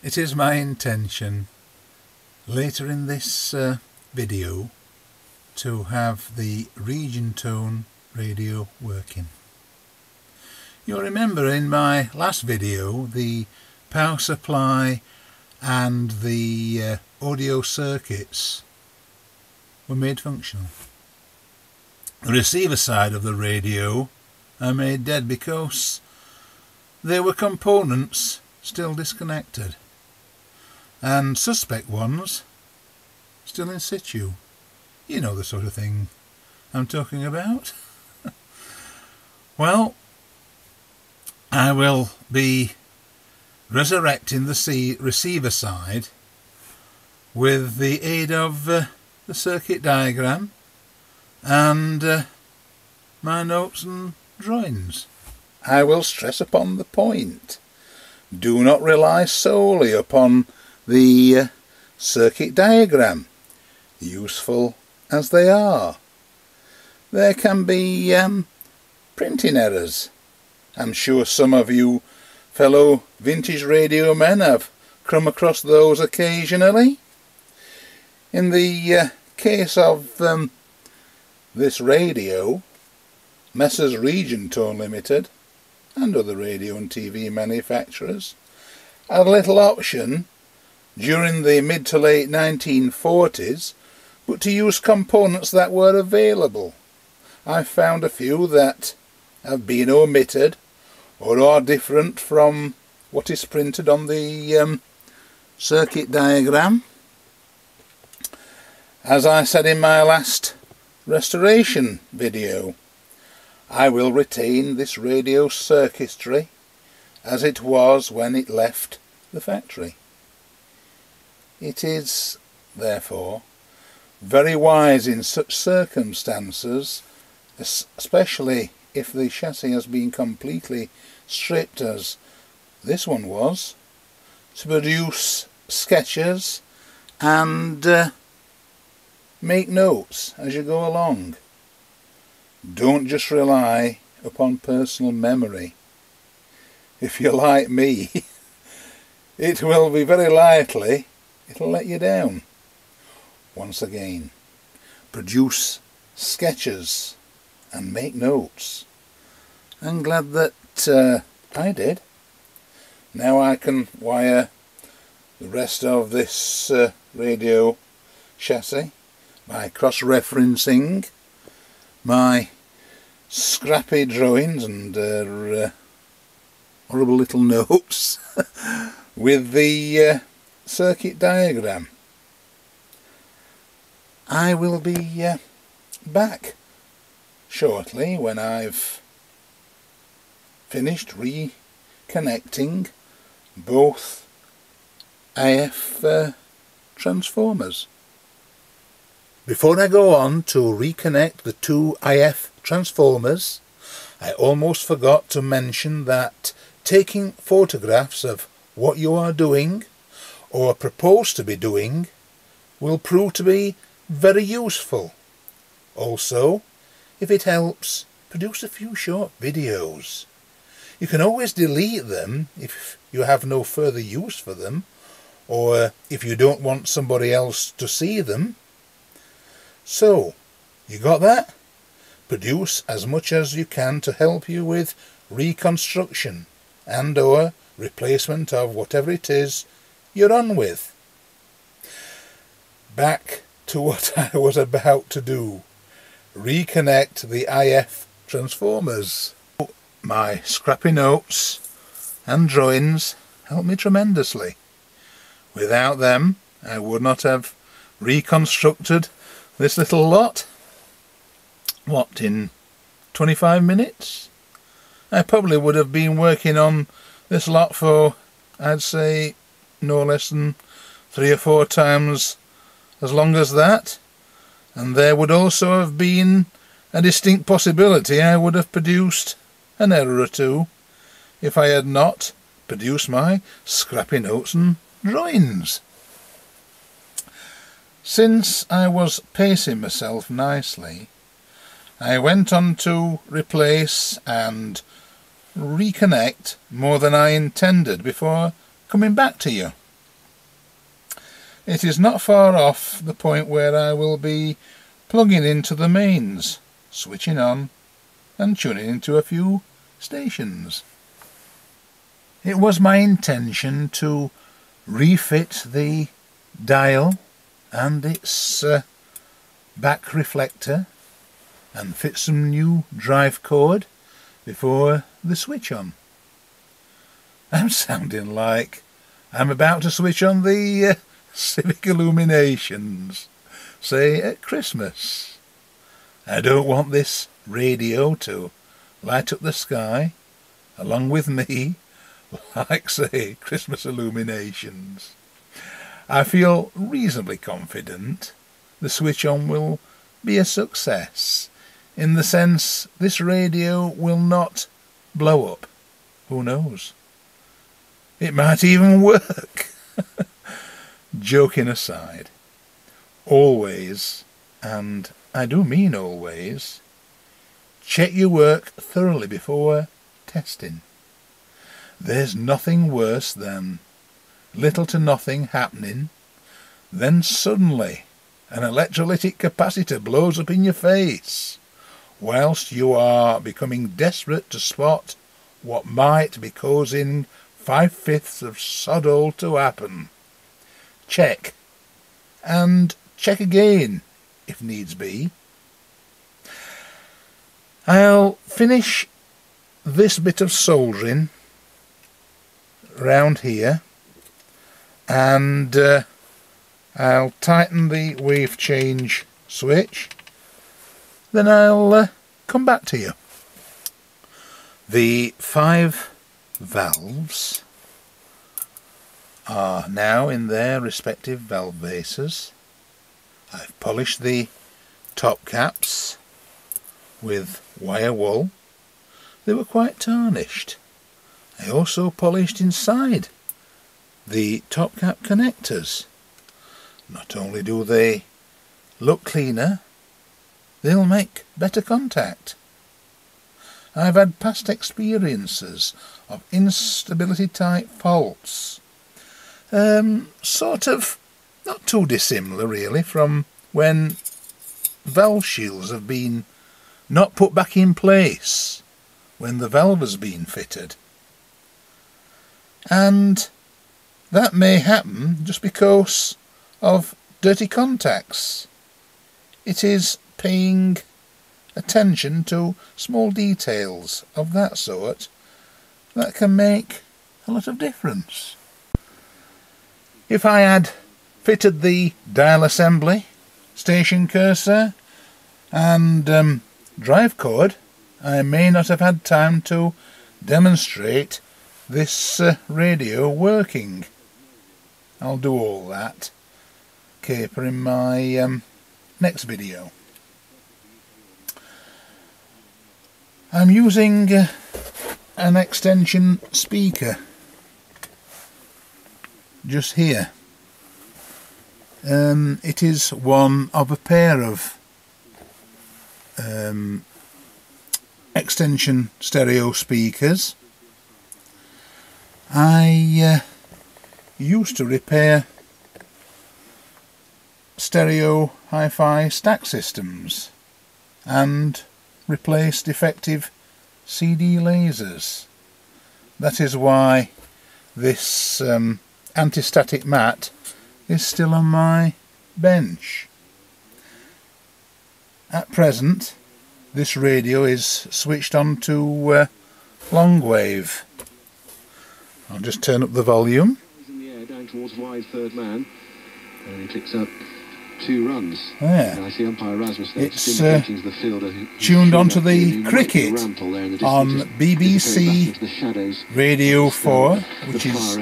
It is my intention later in this video to have the Regentone radio working. You'll remember in my last video the power supply and the audio circuits were made functional. The receiver side of the radio are made dead because there were components still disconnected and suspect ones still in situ. You know the sort of thing I'm talking about. Well, I will be resurrecting the receiver side with the aid of the circuit diagram and my notes and drawings. I will stress upon the point: do not rely solely upon the circuit diagram, useful as they are. There can be printing errors. I'm sure some of you fellow vintage radio men have come across those occasionally. In the case of this radio, Messrs Regentone Limited and other radio and TV manufacturers had a little option during the mid to late 1940s, but to use components that were available. I've found a few that have been omitted or are different from what is printed on the circuit diagram. As I said in my last restoration video, I will retain this radio circuitry as it was when it left the factory. It is, therefore, very wise in such circumstances, especially if the chassis has been completely stripped as this one was, to produce sketches and make notes as you go along. Don't just rely upon personal memory. If you're like me, it will be very likely it'll let you down. Once again, produce sketches and make notes. I'm glad that I did. Now I can wire the rest of this radio chassis by cross-referencing my scrappy drawings and horrible little notes with the circuit diagram. I will be back shortly when I've finished reconnecting both IF transformers. Before I go on to reconnect the two IF transformers, I almost forgot to mention that taking photographs of what you are doing or propose to be doing will prove to be very useful. Also, if it helps, produce a few short videos. You can always delete them if you have no further use for them, or if you don't want somebody else to see them. So, you got that? Produce as much as you can to help you with reconstruction and or replacement of whatever it is you're on with. Back to what I was about to do. Reconnect the IF transformers. My scrappy notes and drawings helped me tremendously. Without them, I would not have reconstructed this little lot. What, in 25 minutes? I probably would have been working on this lot for, I'd say, no less than 3 or 4 times as long as that, and there would also have been a distinct possibility I would have produced an error or two if I had not produced my scrappy notes and drawings. Since I was pacing myself nicely, I went on to replace and reconnect more than I intended before coming back to you. it is not far off the point where I will be plugging into the mains, switching on and tuning into a few stations. It was my intention to refit the dial and its back reflector and fit some new drive cord before the switch on. I'm sounding like I'm about to switch on the civic illuminations, say at Christmas. I don't want this radio to light up the sky along with me like, say, Christmas illuminations. I feel reasonably confident the switch on will be a success, in the sense this radio will not blow up. Who knows? It might even work. Joking aside, always, and I do mean always, check your work thoroughly before testing. There's nothing worse than little to nothing happening, then suddenly an electrolytic capacitor blows up in your face, whilst you are becoming desperate to spot what might be causing 5/5 of sod all to happen. Check, and check again if needs be. I'll finish this bit of soldering round here, and I'll tighten the wave change switch, then I'll come back to you. The 5 valves are now in their respective valve bases. I've polished the top caps with wire wool. They were quite tarnished. I also polished inside the top cap connectors. Not only do they look cleaner, they'll make better contact. I've had past experiences of instability type faults, sort of not too dissimilar really from when valve shields have been not put back in place when the valve has been fitted. And that may happen just because of dirty contacts. It is paying attention to small details of that sort that can make a lot of difference. If I had fitted the dial assembly, station cursor and drive cord, I may not have had time to demonstrate this radio working. I'll do all that caper in my next video. I'm using an extension speaker just here. It is one of a pair of extension stereo speakers. I used to repair stereo hi-fi stack systems and replace defective CD lasers. That is why this anti-static mat is still on my bench. At present this radio is switched on to long wave. I'll just turn up the volume. In the air down towards wide third man, and he picks up 2 runs. Yeah. And I see umpire Rasmus there it's the fielder tuned onto the cricket on BBC Radio 4, which is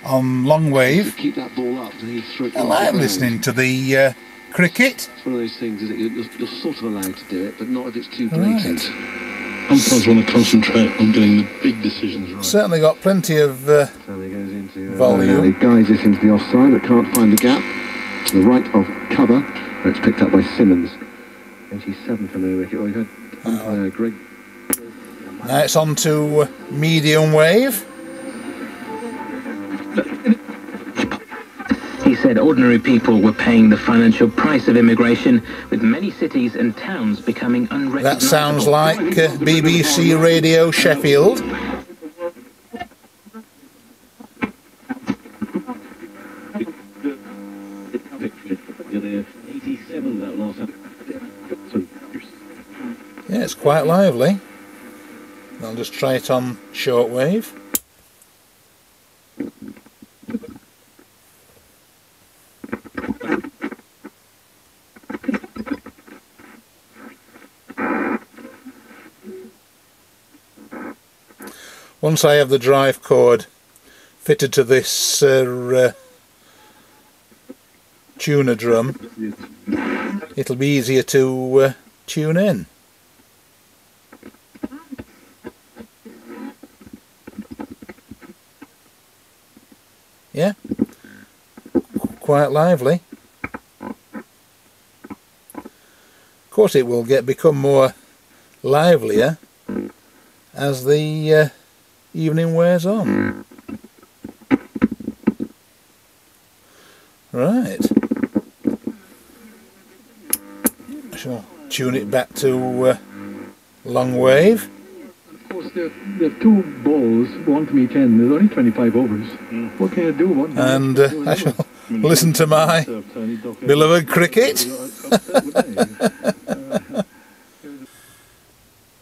on long wave. Keep that ball up and he threw it. I like listening to the cricket. It's one of those things, isn't it? You're sort of allowed to do it, but not if it's too blatant. Umpires want to concentrate on getting the big decisions right. Certainly got plenty of volume. He guides this into the offside, but can't find the gap. To the right of cover, where it's picked up by Simmons. 87 from the wicket. Oh, you had Greg. Now it's on to medium wave. He's said ordinary people were paying the financial price of immigration, with many cities and towns becoming unrecognizable. That sounds like BBC Radio Sheffield. Yeah, it's quite lively. I'll just try it on shortwave. Once I have the drive cord fitted to this tuner drum, it'll be easier to tune in. Yeah, quite lively. Of course it will become more livelier as the evening wears on. Right. I shall tune it back to long wave. Of course, there are two balls, one from each end. There's only 25 overs. What can you do? And I shall listen to my beloved cricket.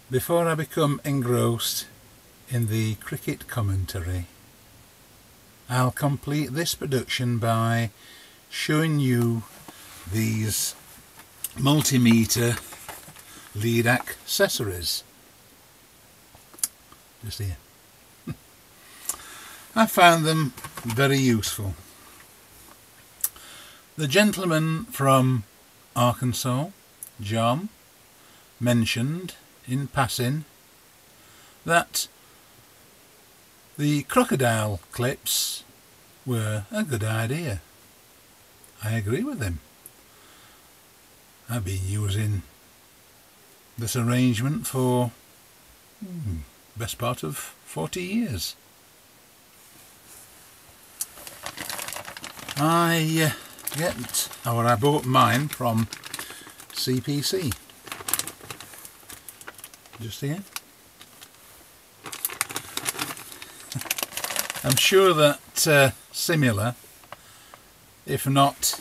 Before I become engrossed in the cricket commentary, I'll complete this production by showing you these multimeter lead accessories. Just here. I found them very useful. The gentleman from Arkansas, John, mentioned in passing that the crocodile clips were a good idea. I agree with him. I've been using this arrangement for best part of 40 years. I bought mine from CPC. Just here. I'm sure that similar, if not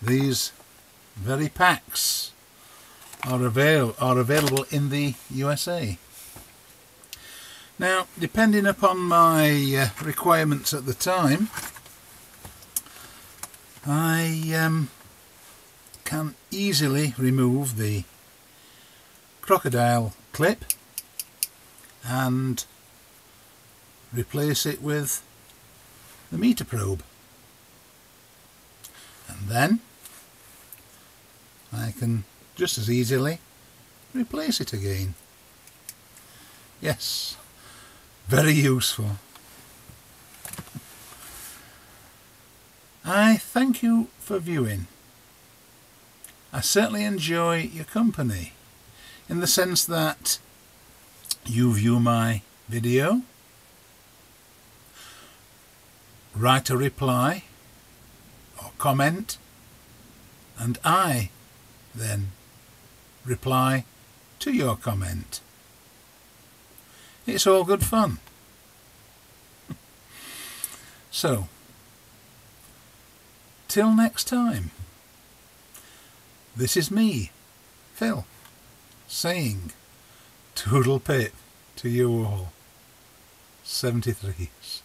these very packs, are available in the USA. Now, depending upon my requirements at the time, I can easily remove the crocodile clip and replace it with the meter probe, and then I can just as easily replace it again. Yes, very useful. I thank you for viewing. I certainly enjoy your company, in the sense that you view my video, write a reply or comment, and I then reply to your comment. It's all good fun. So, till next time, this is me, Phil, saying toodle pip to you all. 73s.